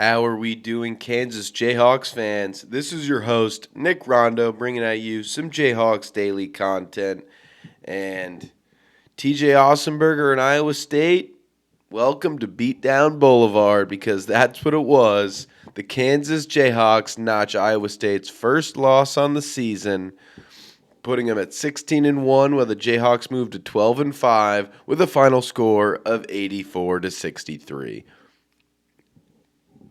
How are we doing, Kansas Jayhawks fans? This is your host, Nick Rondeau, bringing at you some Jayhawks Daily content. And TJ Ossenberger and Iowa State, welcome to Beatdown Boulevard because that's what it was. The Kansas Jayhawks notch Iowa State's first loss on the season, putting them at 16-1, while the Jayhawks moved to 12-5 with a final score of 84-63.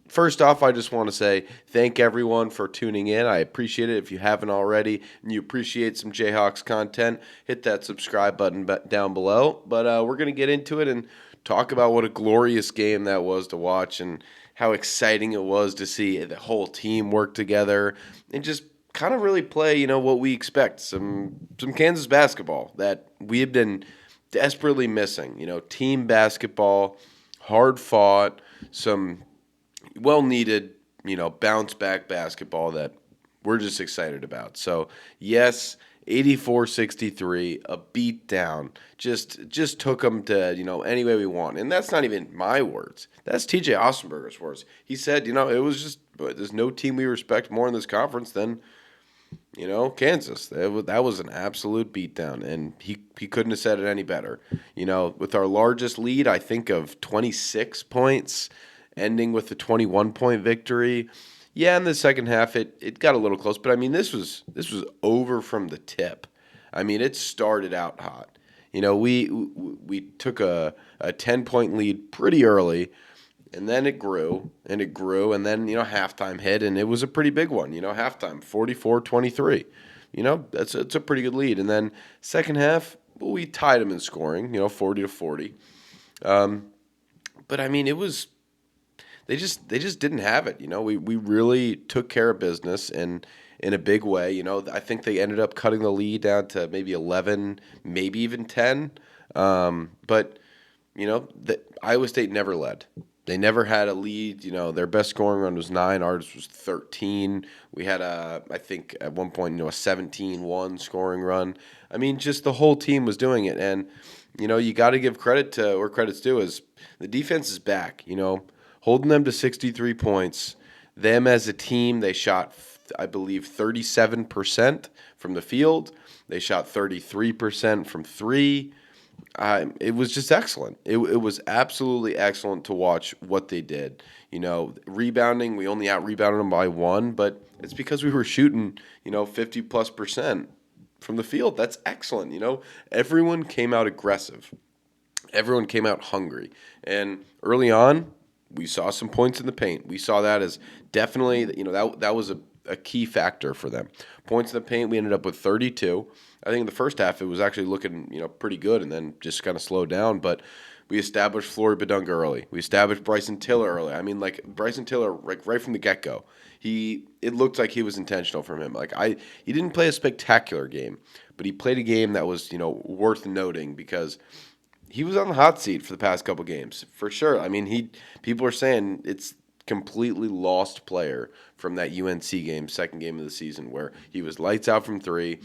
First off, I just want to say thank everyone for tuning in. I appreciate it. If you haven't already and you appreciate some Jayhawks content, hit that subscribe button down below. But we're going to get into it and talk about what a glorious game that was to watch and how exciting it was to see the whole team work together and just kind of really play, what we expect. Some Kansas basketball that we have been desperately missing. Team basketball, hard fought, some well-needed, bounce back basketball that we're just excited about. So, yes, 84-63, a beat down. Just took them to, any way we want. And that's not even my words. That's TJ Ossenberger's words. He said, it was just there's no team we respect more in this conference than Kansas. That was an absolute beatdown, and he couldn't have said it any better. With our largest lead, I think of 26 points, ending with a 21-point victory. Yeah, in the second half, it got a little close, but this was over from the tip. It started out hot. We took a 10-point lead pretty early, and then it grew, and then, halftime hit, and it was a pretty big one. Halftime, 44-23. It's a pretty good lead. And then second half, we tied them in scoring, 40-40. But, it was – they just didn't have it. We really took care of business and in a big way. I think they ended up cutting the lead down to maybe 11, maybe even 10. But Iowa State never led. They never had a lead. Their best scoring run was 9. Ours was 13. We had I think at one point, a 17-1 scoring run. Just the whole team was doing it. And, you got to give credit to where credit's due is the defense is back, holding them to 63 points. Them as a team, they shot, I believe, 37% from the field. They shot 33% from three. It was just excellent. It was absolutely excellent to watch what they did. Rebounding, we only out-rebounded them by 1, but it's because we were shooting, 50+% from the field. That's excellent. Everyone came out aggressive. Everyone came out hungry. And early on, we saw some points in the paint. We saw that as definitely, that was a key factor for them. Points in the paint, we ended up with 32. I think in the first half it was actually looking, pretty good and then just kind of slowed down. But we established Flory Badunga early. We established Bryson Tiller early. Bryson Tiller, right from the get-go, it looked like he was intentional from him. He didn't play a spectacular game, but he played a game that was, worth noting because he was on the hot seat for the past couple games, for sure. People are saying it's completely lost player from that UNC game, second game of the season, where he was lights out from three.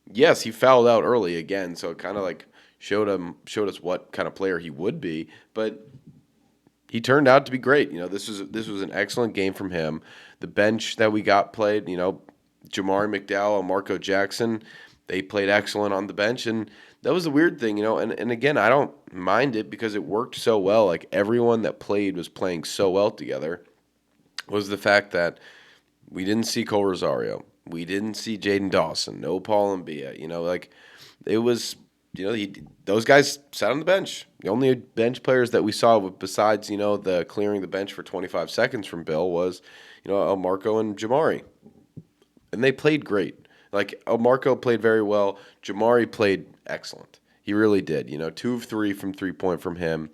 Yes, he fouled out early again, so it kind of showed us what kind of player he would be, but he turned out to be great. This was an excellent game from him. The bench that we got played, Jamari McDowell and Marco Jackson, they played excellent on the bench, and that was the weird thing, and again, I don't mind it because it worked so well. Everyone that played was playing so well together, was the fact that we didn't see Cole Rosario. We didn't see Jaden Dawson. No Paul Mbia. It was, those guys sat on the bench. The only bench players that we saw besides, the clearing the bench for 25 seconds from Bill was, Marco and Jamari. And they played great. Marco played very well. Jamari played excellent. He really did. 2 of 3 from three-point from him.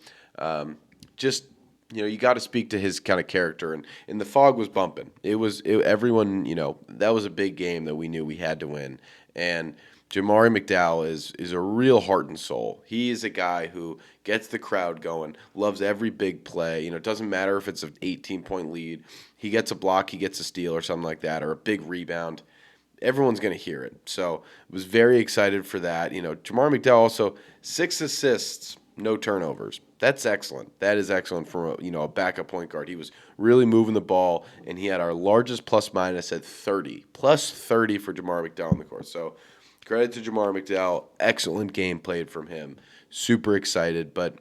You got to speak to his kind of character. And the fog was bumping. Everyone, that was a big game that we knew we had to win. And Jamari McDowell is a real heart and soul. He is a guy who gets the crowd going, loves every big play. It doesn't matter if it's an 18-point lead. He gets a block, he gets a steal or something like that, or a big rebound. Everyone's going to hear it. So I was very excited for that. Jamar McDowell also 6 assists no turnovers. That's excellent. That is excellent for a backup point guard. He was really moving the ball, and he had our largest plus minus at 30, plus 30 for Jamar McDowell on the court. So credit to Jamar McDowell. Excellent game played from him. Super excited, but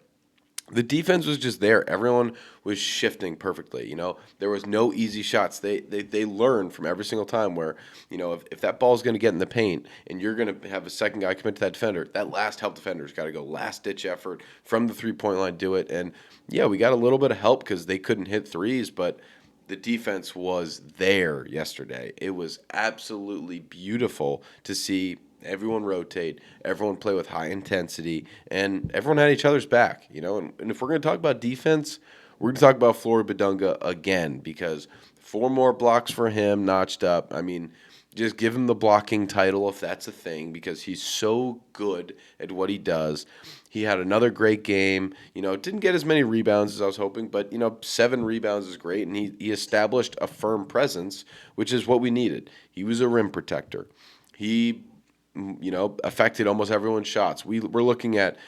the defense was just there. Everyone was shifting perfectly. There was no easy shots. They learned from every single time where, if that ball is going to get in the paint and you're going to have a second guy commit to that defender, that last help defender's got to go last ditch effort from the 3-point line, do it. And yeah, we got a little bit of help because they couldn't hit threes, but the defense was there yesterday. It was absolutely beautiful to see everyone rotate, everyone play with high intensity, and everyone had each other's back, And if we're going to talk about defense, we're going to talk about Flory Badunga again because 4 more blocks for him notched up. I mean, just give him the blocking title if that's a thing because he's so good at what he does. He had another great game. Didn't get as many rebounds as I was hoping, but 7 rebounds is great, and he established a firm presence, which is what we needed. He was a rim protector. He affected almost everyone's shots. We're looking at,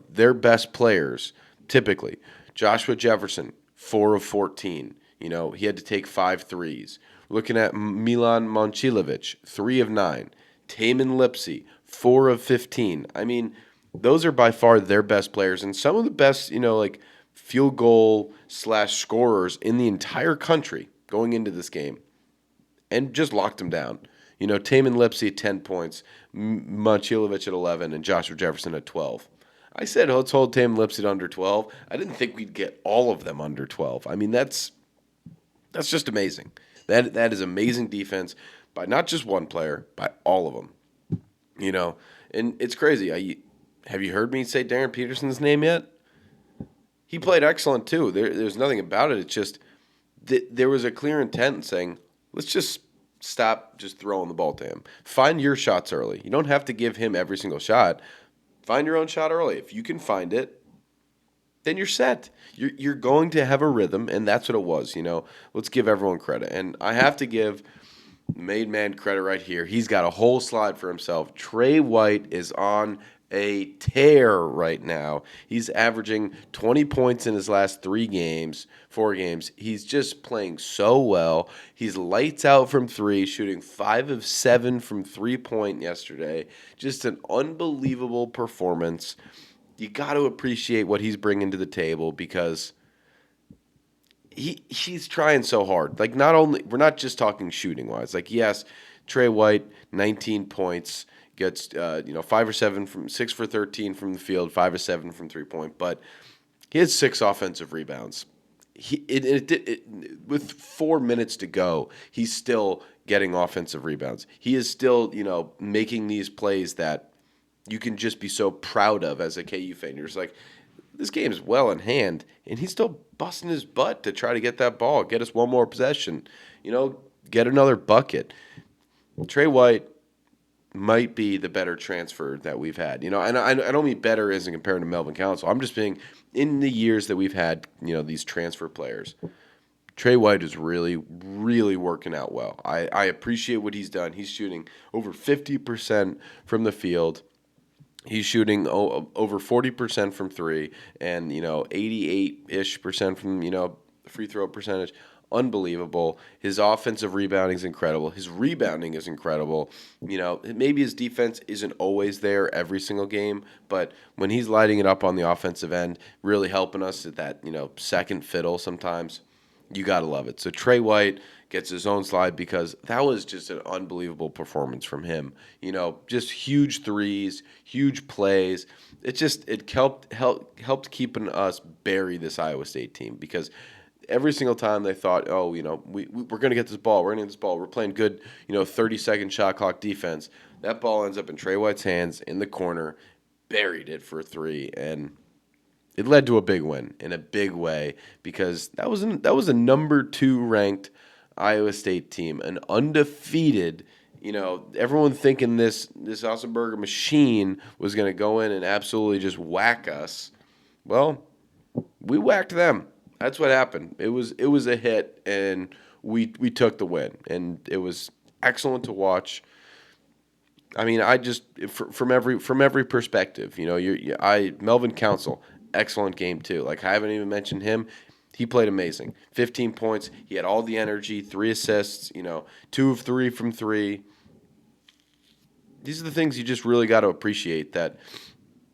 their best players typically. Joshua Jefferson, 4 of 14. He had to take 5 threes. Looking at Milan Momcilovic, 3 of 9. Tamin Lipsey, 4 of 15. I mean, those are by far their best players and some of the best, field goal / scorers in the entire country going into this game, and just locked them down. Tamin Lipsey at 10 points, Momcilovic at 11, and Joshua Jefferson at 12. I said let's hold Tamin Lipsey to under 12. I didn't think we'd get all of them under 12. I mean, that's just amazing. That is amazing defense by not just one player, by all of them. And it's crazy. Have you heard me say Darren Peterson's name yet? He played excellent too. There's nothing about it. It's just there was a clear intent in saying, let's just stop just throwing the ball to him. Find your shots early. You don't have to give him every single shot. Find your own shot early. If you can find it, then you're set. You're going to have a rhythm, and that's what it was. Let's give everyone credit. And I have to give made man credit right here. He's got a whole slide for himself. Trey White is on a tear right now. He's averaging 20 points in his last 4 games. He's just playing so well. He's lights out from 3, shooting 5 of 7 from 3-point yesterday. Just an unbelievable performance. You got to appreciate what he's bringing to the table because he's trying so hard. Like, we're not just talking shooting wise. Like, yes, Trey White, 19 points. Gets 5 or 7 from 6 for 13 from the field, 5 or 7 from 3-point, but he had 6 offensive rebounds. With 4 minutes to go, he's still getting offensive rebounds. He is still making these plays that you can just be so proud of as a KU fan. You're just like, this game is well in hand, and he's still busting his butt to try to get that ball, get us one more possession, get another bucket. Trey White might be the better transfer that we've had. And I don't mean better as in compared to Melvin Council. I'm just being in the years that we've had, these transfer players. Trey White is really, really working out well. I appreciate what he's done. He's shooting over 50% from the field. He's shooting over 40% from 3 and, 88-ish% from, free throw percentage. Unbelievable. His offensive rebounding is incredible. His rebounding is incredible. Maybe his defense isn't always there every single game, but when he's lighting it up on the offensive end, really helping us at that, second fiddle sometimes, you got to love it. So Trey White gets his own slide because that was just an unbelievable performance from him. Just huge threes, huge plays. It helped keeping us bury this Iowa State team because every single time they thought, we're going to get this ball. We're going to get this ball. We're playing good, 30-second shot clock defense. That ball ends up in Trey White's hands in the corner, buried it for 3, and it led to a big win in a big way because that was a number 2 ranked Iowa State team, an undefeated. Everyone thinking this Ossenberger machine was going to go in and absolutely just whack us. Well, we whacked them. That's what happened. It was a hit, and we took the win, and it was excellent to watch. I mean, I just from every perspective, Melvin Council, excellent game too. Like I haven't even mentioned him. He played amazing. 15 points. He had all the energy, 3 assists, 2 of 3 from three. These are the things you just really got to appreciate that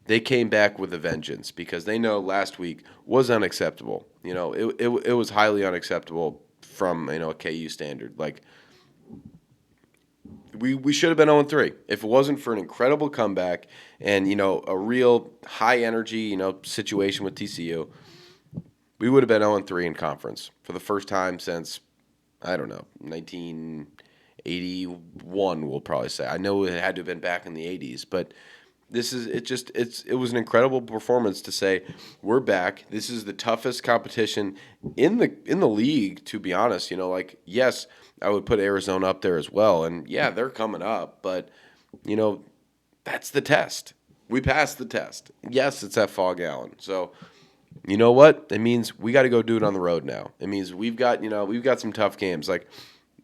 they came back with a vengeance because they know last week was unacceptable. It was highly unacceptable from, a KU standard. Like we should have been 0-3 if it wasn't for an incredible comeback and a real high energy situation with TCU. We would have been 0-3 in conference for the first time since I don't know 1981. We'll probably say. I know it had to have been back in the 80s, but it was an incredible performance to say we're back. This is the toughest competition in the league, to be honest. Like yes, I would put Arizona up there as well, and yeah, they're coming up, but you know that's the test. We passed the test. Yes, it's at Fog Allen. So you know what? It means we got to go do it on the road now. It means we've got some tough games. Like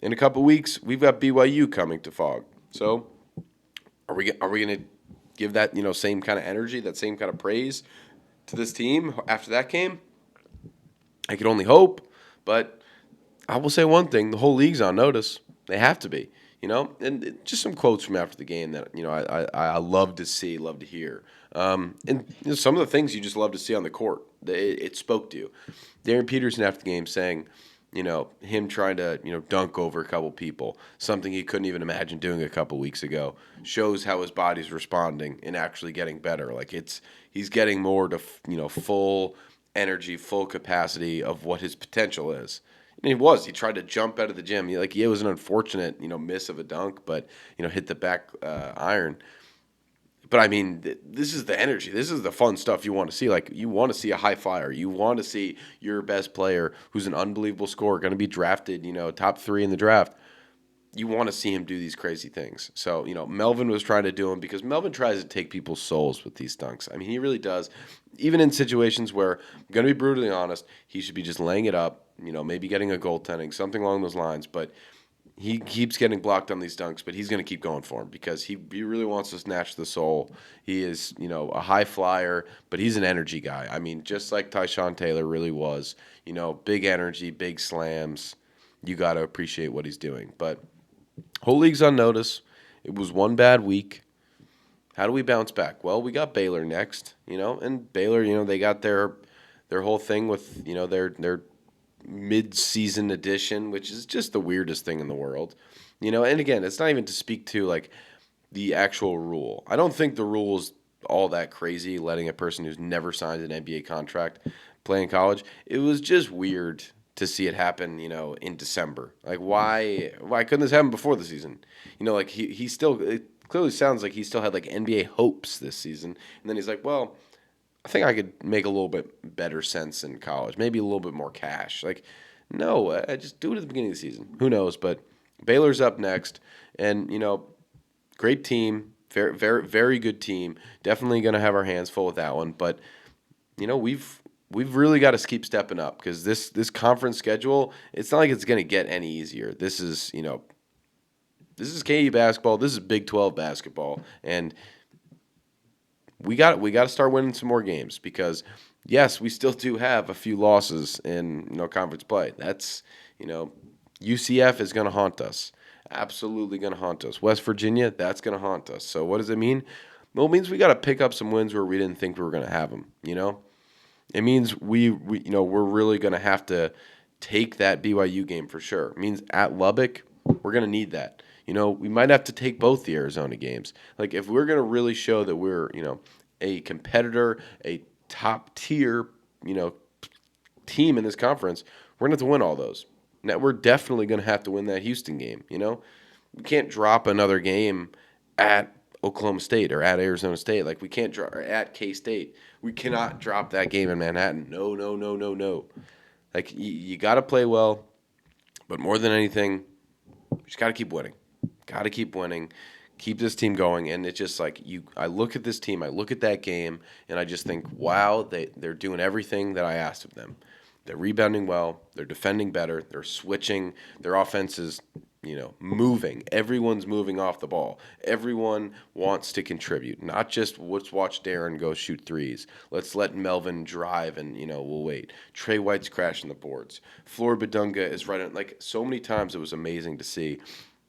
in a couple weeks, we've got BYU coming to Fog. So are we going to give that same kind of energy, that same kind of praise to this team after that game? I could only hope, but I will say one thing: the whole league's on notice. They have to be, And just some quotes from after the game that I love to see, love to hear, and some of the things you just love to see on the court. It spoke to you. Darren Peterson after the game saying, him trying to dunk over a couple people, something he couldn't even imagine doing a couple weeks ago, shows how his body's responding and actually getting better. Like he's getting more to full energy, full capacity of what his potential is. And he tried to jump out of the gym. It was an unfortunate, miss of a dunk, but, hit the back iron. But I mean, this is the energy. This is the fun stuff you want to see. Like, you want to see a high flyer. You want to see your best player, who's an unbelievable scorer, going to be drafted, top 3 in the draft. You want to see him do these crazy things. So, Melvin was trying to do them because Melvin tries to take people's souls with these dunks. I mean, he really does. Even in situations where, I'm going to be brutally honest, he should be just laying it up, maybe getting a goaltending, something along those lines. But he keeps getting blocked on these dunks, but he's going to keep going for him because he really wants to snatch the soul. He is, a high flyer, but he's an energy guy. I mean, just like Tyshawn Taylor really was, big energy, big slams. You got to appreciate what he's doing. But whole league's on notice. It was one bad week. How do we bounce back? Well, we got Baylor next, and Baylor, they got their whole thing with, their mid-season edition, which is just the weirdest thing in the world. And again, it's not even to speak to like the actual rule. I don't think the rule is all that crazy, letting a person who's never signed an NBA contract play in college. It was just weird to see it happen, in December. Like why couldn't this happen before the season? Like he still, it clearly sounds like he still had like NBA hopes this season. And then he's like, well, I think I could make a little bit better sense in college, maybe a little bit more cash. Like, no, I just do it at the beginning of the season. Who knows? But Baylor's up next, and great team, very very very good team. Definitely going to have our hands full with that one. But we've really got to keep stepping up because this conference schedule, it's not like it's going to get any easier. This is KU basketball. This is Big 12 basketball, and we got to start winning some more games because yes, we still do have a few losses in conference play. That's UCF is going to haunt us. Absolutely going to haunt us. West Virginia, that's going to haunt us. So what does it mean? Well, it means we got to pick up some wins where we didn't think we were going to have them. It means we're really going to have to take that BYU game for sure. It means at Lubbock, we're going to need that. We might have to take both the Arizona games. Like if we're going to really show that we're, a competitor, a top tier, team in this conference, we're going to have to win all those. Now we're definitely going to have to win that Houston game, We can't drop another game at Oklahoma State or at Arizona State. Like we can't drop or at K-State. We cannot drop that game in Manhattan. No, no, no, no, no. Like you got to play well, but more than anything, you just got to keep winning. Got to keep winning, keep this team going, and it's just like I look at this team, I look at that game, and I just think, wow, they're doing everything that I asked of them. They're rebounding well, they're defending better, they're switching, their offense is moving. Everyone's moving off the ball. Everyone wants to contribute, not just let's watch Darren go shoot threes. Let's let Melvin drive and, we'll wait. Trey White's crashing the boards. Floor Badunga is right on. Like, so many times it was amazing to see,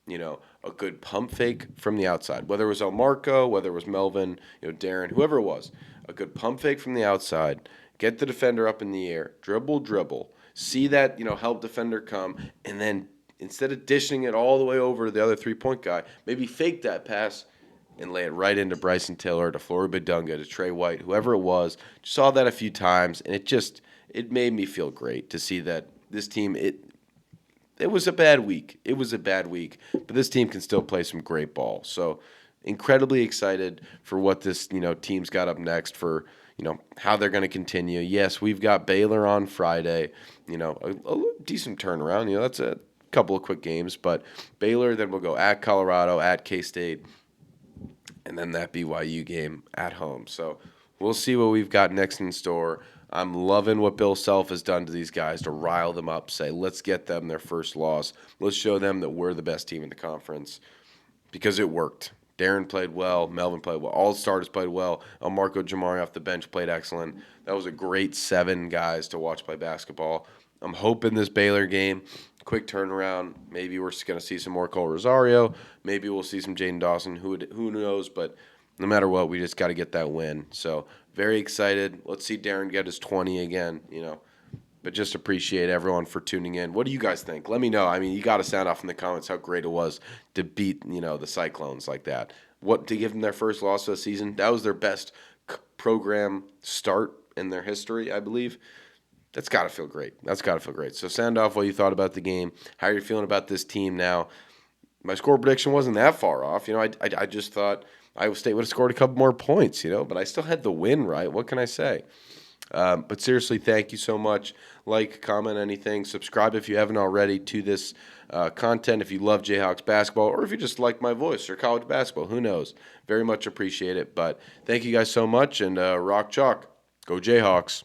a good pump fake from the outside. Whether it was El Marco, whether it was Melvin, Darren, whoever it was. A good pump fake from the outside. Get the defender up in the air. Dribble. See that, help defender come. And then instead of dishing it all the way over to the other three-point guy, maybe fake that pass and lay it right into Bryson Tiller, to Flory Badunga, to Trey White, whoever it was. Saw that a few times, and it made me feel great to see that this team, it was a bad week. It was a bad week, but this team can still play some great ball. So incredibly excited for what this, team's got up next, for, how they're going to continue. Yes, we've got Baylor on Friday, a decent turnaround. That's a couple of quick games, but Baylor, then we'll go at Colorado, at K-State, and then that BYU game at home. So we'll see what we've got next in store. I'm loving what Bill Self has done to these guys to rile them up, say, let's get them their first loss. Let's show them that we're the best team in the conference, because it worked. Darren played well. Melvin played well. All the starters played well. Marco Jamari off the bench played excellent. That was a great 7 guys to watch play basketball. I'm hoping this Baylor game, quick turnaround. Maybe we're going to see some more Cole Rosario. Maybe we'll see some Jaden Dawson. Who knows? But no matter what, we just got to get that win. So very excited. Let's see Darren get his 20 again, But just appreciate everyone for tuning in. What do you guys think? Let me know. I mean, you got to sound off in the comments how great it was to beat, the Cyclones like that. What, to give them their first loss of the season? That was their best program start in their history, I believe. That's got to feel great. So sound off what you thought about the game, how you're feeling about this team now. My score prediction wasn't that far off. I just thought Iowa State would have scored a couple more points, but I still had the win, right? What can I say? But seriously, thank you so much. Like, comment, anything. Subscribe if you haven't already to this content. If you love Jayhawks basketball, or if you just like my voice or college basketball, who knows? Very much appreciate it. But thank you guys so much, and rock chalk. Go Jayhawks.